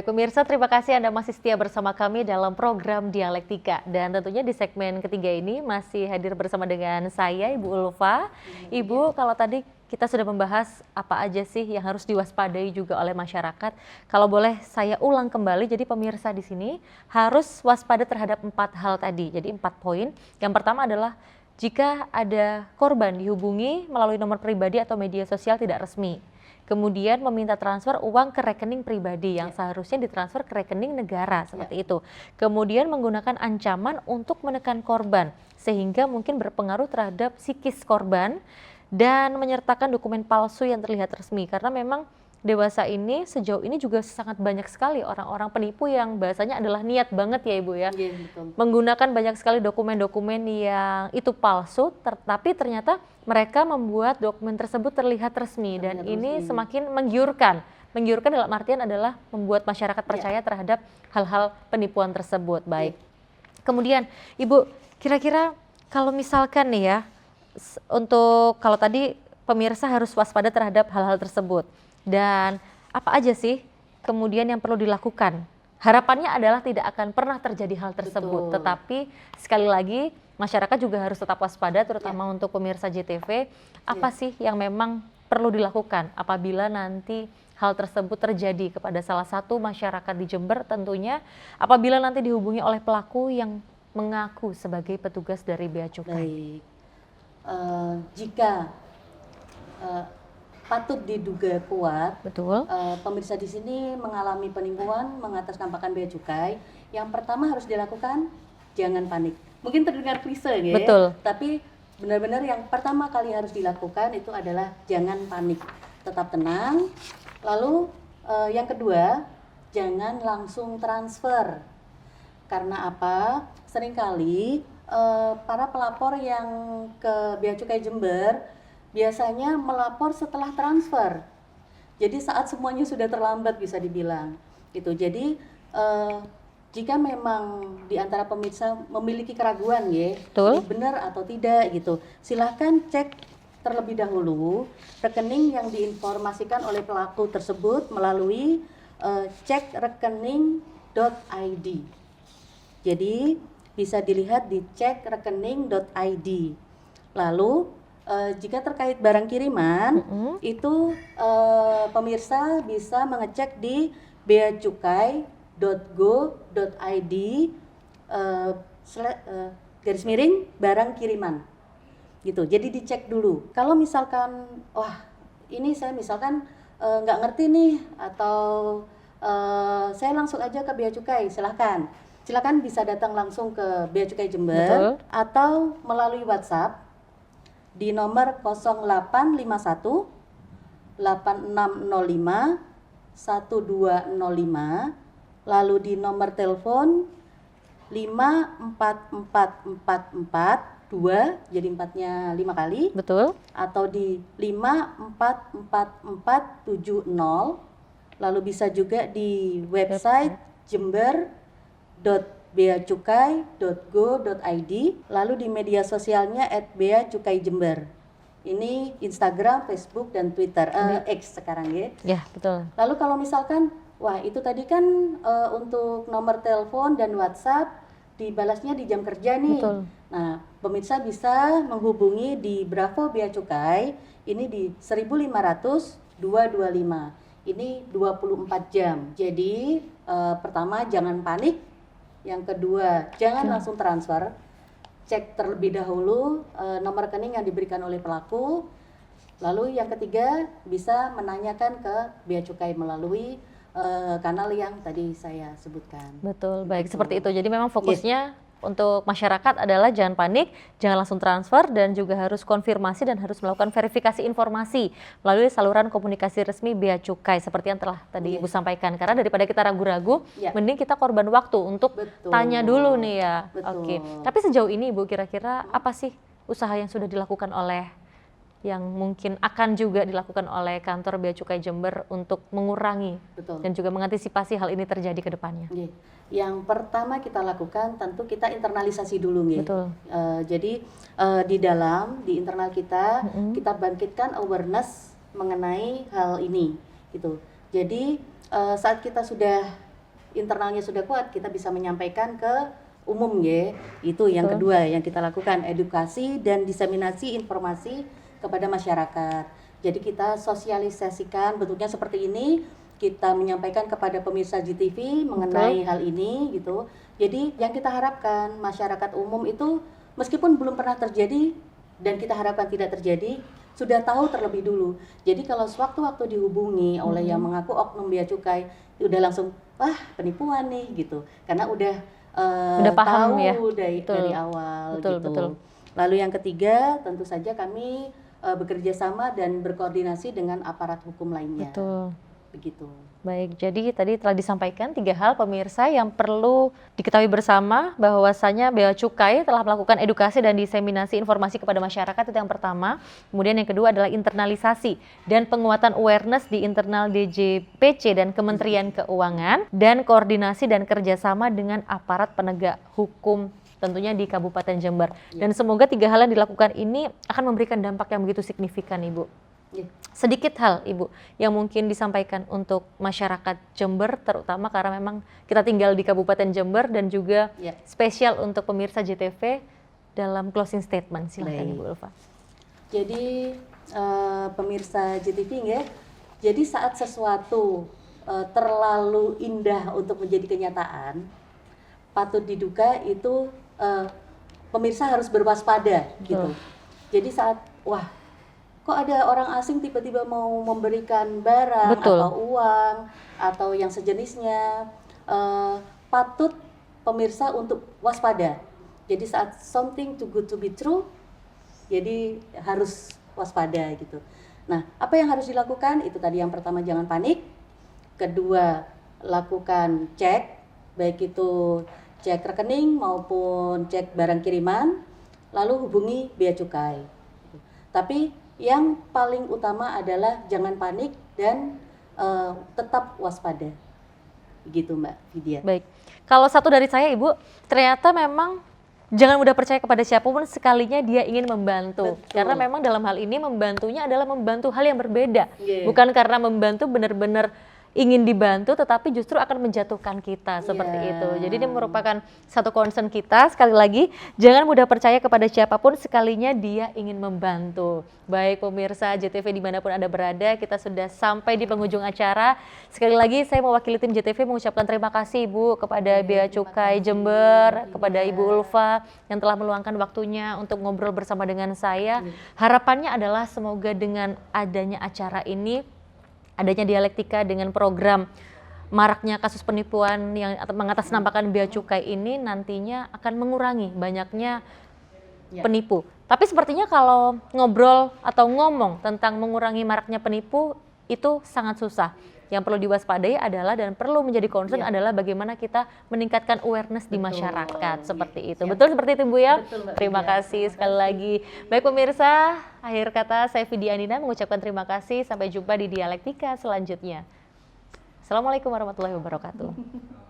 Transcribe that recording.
pemirsa, terima kasih Anda masih setia bersama kami dalam program Dialektika. Dan tentunya di segmen ketiga ini masih hadir bersama dengan saya, Ibu Ulfa. Ibu, kalau tadi kita sudah membahas apa aja sih yang harus diwaspadai juga oleh masyarakat. Kalau boleh saya ulang kembali, jadi pemirsa di sini harus waspada terhadap 4 hal tadi. Jadi 4 poin. Yang pertama adalah jika ada korban dihubungi melalui nomor pribadi atau media sosial tidak resmi. Kemudian meminta transfer uang ke rekening pribadi yang seharusnya ditransfer ke rekening negara, seperti itu. Kemudian menggunakan ancaman untuk menekan korban, sehingga mungkin berpengaruh terhadap psikis korban dan menyertakan dokumen palsu yang terlihat resmi. Karena memang dewasa ini sejauh ini juga sangat banyak sekali orang-orang penipu yang bahasanya adalah niat banget ya Ibu ya. Iya, betul. Menggunakan banyak sekali dokumen-dokumen yang itu palsu, tapi ternyata mereka membuat dokumen tersebut terlihat resmi dan ini semakin menggiurkan. Menggiurkan dalam artian adalah membuat masyarakat percaya terhadap hal-hal penipuan tersebut. Baik. Kemudian Ibu, kira-kira kalau misalkan nih ya, untuk kalau tadi pemirsa harus waspada terhadap hal-hal tersebut. Dan apa aja sih kemudian yang perlu dilakukan? Harapannya adalah tidak akan pernah terjadi hal tersebut. Tetapi sekali lagi masyarakat juga harus tetap waspada, terutama untuk pemirsa JTV. Apa sih yang memang perlu dilakukan apabila nanti hal tersebut terjadi kepada salah satu masyarakat di Jember, tentunya apabila nanti dihubungi oleh pelaku yang mengaku sebagai petugas dari Bea Cukai. Baik. Jika patut diduga kuat, Betul. Pemirsa di sini mengalami penipuan mengatasnamakan Bea Cukai, yang pertama harus dilakukan jangan panik. Mungkin terdengar klise ya, Betul. tapi benar-benar yang pertama kali harus dilakukan itu adalah jangan panik, tetap tenang. Lalu yang kedua, jangan langsung transfer. Karena apa? Seringkali para pelapor yang ke Bea Cukai Jember biasanya melapor setelah transfer. Jadi saat semuanya sudah terlambat bisa dibilang. Gitu. Jadi jika memang di antara pemirsa memiliki keraguan ya, ini benar atau tidak gitu, silahkan cek terlebih dahulu rekening yang diinformasikan oleh pelaku tersebut melalui cek rekening.id. Jadi bisa dilihat di cek rekening.id. Lalu jika terkait barang kiriman, itu pemirsa bisa mengecek di beacukai.go.id /barang kiriman. Gitu. Jadi dicek dulu. Kalau misalkan, wah ini saya misalkan nggak ngerti nih, atau saya langsung aja ke Bea Cukai, silakan bisa datang langsung ke Bea Cukai Jember. Betul. Atau melalui WhatsApp di nomor 0851 8605 1205, lalu di nomor telepon 54444 jadi 4-nya 5 kali. Betul. Atau di 544470, lalu bisa juga di website jember.beacukai.go.id, lalu di media sosialnya @beacukaiJember. Ini Instagram, Facebook, dan Twitter, X sekarang ya. Ya, betul. Lalu kalau misalkan, wah itu tadi kan untuk nomor telepon dan WhatsApp dibalasnya di jam kerja nih. Betul. Nah, pemirsa bisa menghubungi di Bravo Bea Cukai, ini di 1500 225. Ini 24 jam. Jadi pertama jangan panik. Yang kedua, jangan langsung transfer. Cek terlebih dahulu nomor rekening yang diberikan oleh pelaku. Lalu yang ketiga, bisa menanyakan ke Bea Cukai melalui kanal yang tadi saya sebutkan. Betul, baik. Seperti itu. Jadi memang fokusnya untuk masyarakat adalah jangan panik, jangan langsung transfer, dan juga harus konfirmasi dan harus melakukan verifikasi informasi melalui saluran komunikasi resmi Bea Cukai seperti yang telah tadi Ibu sampaikan. Karena daripada kita ragu-ragu, mending kita korban waktu untuk tanya dulu nih ya. Oke. Tapi sejauh ini Ibu, kira-kira apa sih usaha yang sudah dilakukan oleh, yang mungkin akan juga dilakukan oleh kantor Bea Cukai Jember untuk mengurangi dan juga mengantisipasi hal ini terjadi ke depannya? Yang pertama kita lakukan tentu kita internalisasi dulu nih. Jadi di internal kita kita bangkitkan awareness mengenai hal ini gitu. Jadi saat kita sudah internalnya sudah kuat, kita bisa menyampaikan ke umum ya. Itu yang kedua yang kita lakukan, edukasi dan diseminasi informasi kepada masyarakat. Jadi kita sosialisasikan bentuknya seperti ini, kita menyampaikan kepada pemirsa GTV mengenai hal ini gitu. Jadi yang kita harapkan masyarakat umum itu meskipun belum pernah terjadi dan kita harapkan tidak terjadi, sudah tahu terlebih dulu. Jadi kalau sewaktu-waktu dihubungi oleh yang mengaku oknum bea cukai, udah langsung wah penipuan nih gitu. Karena udah paham tahu ya. dari awal Betul, gitu. betul. Lalu yang ketiga tentu saja kami bekerja sama dan berkoordinasi dengan aparat hukum lainnya. Betul. Begitu. Baik, jadi tadi telah disampaikan 3 hal pemirsa yang perlu diketahui bersama, bahwasanya Bea Cukai telah melakukan edukasi dan diseminasi informasi kepada masyarakat, itu yang pertama. Kemudian yang kedua adalah internalisasi dan penguatan awareness di internal DJPC dan Kementerian Keuangan, dan koordinasi dan kerjasama dengan aparat penegak hukum tentunya di Kabupaten Jember. Dan semoga 3 hal yang dilakukan ini akan memberikan dampak yang begitu signifikan, Ibu. Sedikit hal Ibu yang mungkin disampaikan untuk masyarakat Jember, terutama karena memang kita tinggal di Kabupaten Jember, dan juga spesial untuk pemirsa JTV dalam closing statement. Silakan Ibu Ulfa. Jadi pemirsa JTV ya, jadi saat sesuatu terlalu indah untuk menjadi kenyataan, patut diduga itu pemirsa harus berwaspada gitu. Jadi saat wah kok ada orang asing tiba-tiba mau memberikan barang atau uang atau yang sejenisnya, patut pemirsa untuk waspada. Jadi saat something too good to be true, jadi harus waspada gitu. Nah, apa yang harus dilakukan? Itu tadi yang pertama, jangan panik. Kedua, lakukan cek, baik itu cek rekening maupun cek barang kiriman, lalu hubungi bea cukai. Tapi yang paling utama adalah jangan panik dan tetap waspada. Begitu Mbak Vidya. Baik, kalau satu dari saya Ibu, ternyata memang jangan mudah percaya kepada siapapun sekalinya dia ingin membantu. Betul. Karena memang dalam hal ini membantunya adalah membantu hal yang berbeda. Bukan karena membantu benar-benar ingin dibantu, tetapi justru akan menjatuhkan kita seperti itu. Jadi ini merupakan satu concern kita. Sekali lagi, jangan mudah percaya kepada siapapun sekalinya dia ingin membantu. Baik pemirsa JTV dimanapun Anda berada, kita sudah sampai di penghujung acara. Sekali lagi saya mewakili tim JTV mengucapkan terima kasih Ibu kepada Bea Cukai Jember, kepada Ibu Ulfa yang telah meluangkan waktunya untuk ngobrol bersama dengan saya. Harapannya adalah semoga dengan adanya acara ini, adanya dialektika dengan program maraknya kasus penipuan yang mengatasnamakan bea cukai ini nantinya akan mengurangi banyaknya penipu. Tapi sepertinya kalau ngobrol atau ngomong tentang mengurangi maraknya penipu itu sangat susah. Yang perlu diwaspadai adalah dan perlu menjadi concern adalah bagaimana kita meningkatkan awareness di masyarakat seperti itu. Betul seperti itu Bu ya? Terima kasih sekali lagi. Baik pemirsa, akhir kata saya Vidya Andina mengucapkan terima kasih. Sampai jumpa di Dialektika selanjutnya. Assalamualaikum warahmatullahi wabarakatuh.